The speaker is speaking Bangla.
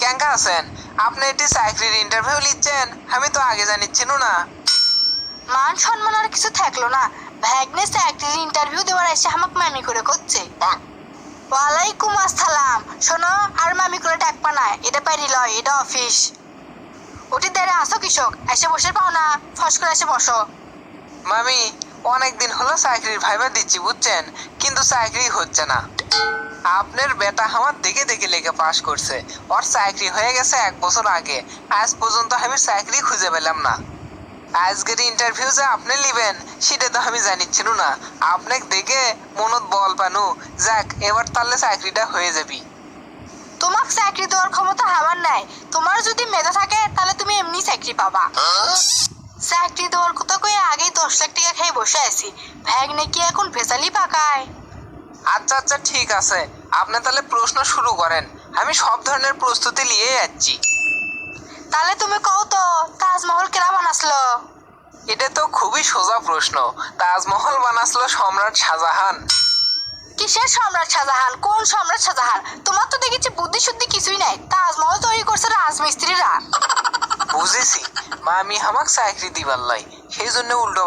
কেঙ্কা আছেন? আপনি এটি চাকরির ইন্টারভিউ লিখছেন? আমি তো আগে জানিচ্ছিনু না। মান সম্মান আর কিছু থাকলো না, ভ্যাগনে চাকরির ইন্টারভিউ দেওয়ার এসে আমাকে মামি করে করছে। ওয়ালাইকুম আসসালাম। শোনো, আর মামি করে ডাকবা না, এটা পারি লয়, এটা অফিস। ওটি দেরে আসো কৃষক, এসে বসে পাও না, ফস করে এসে বসো। মামি, অনেকদিন হলো চাকরির ভাইবা দিচ্ছি বুঝছেন, কিন্তু চাকরি হচ্ছে না। আপনার বেটা আমার দেখে দেখে লেগে পাস করছে, ওর চাকরি হয়ে গেছে 1 বছর আগে। আজ পর্যন্ত আমি চাকরি খুঁজে পেলাম না। আজকের ইন্টারভিউ যে আপনি নিবেন সেটা তো আমি জানিচ্ছিনু না। আপনাকে দেখে মনত বল পানু, যাক এবার তাহলে চাকরিটা হয়ে যাবি। তোমাক চাকরি দেওয়ার ক্ষমতা আমার নাই। তোমার যদি মেধা থাকে তাহলে তুমি এমনি চাকরি পাবা। চাকরি দেওয়ার কথা কই আগেই 10 লাখ টাকা খেয়ে বসে আছি, ভ্যাগনে কি এখন ভেজালি পাকায়? আচ্ছা আচ্ছা ঠিক আছে, আপনি তাহলে প্রশ্ন শুরু করেন, আমি সব ধরনের প্রস্তুতি নিয়ে যাচ্ছি। তাহলে তুমি কও তো, তাজমহল কেরা বানাসলো? এটা তো খুবই সোজা প্রশ্ন। তাজমহল বানাসলো সম্রাট শাহজাহান। কিসের সম্রাট শাহজাহান? কোন সম্রাট শাহজাহান? তোমার তো দেখেছি বুদ্ধি শুদ্ধি কিছুই নাই। তাজমহল তৈরি করছে রাজমিস্ত্রিরা। বুঝেছি, মামি আমাকে চাকরি দিবার লাই, সেই জন্য উল্টো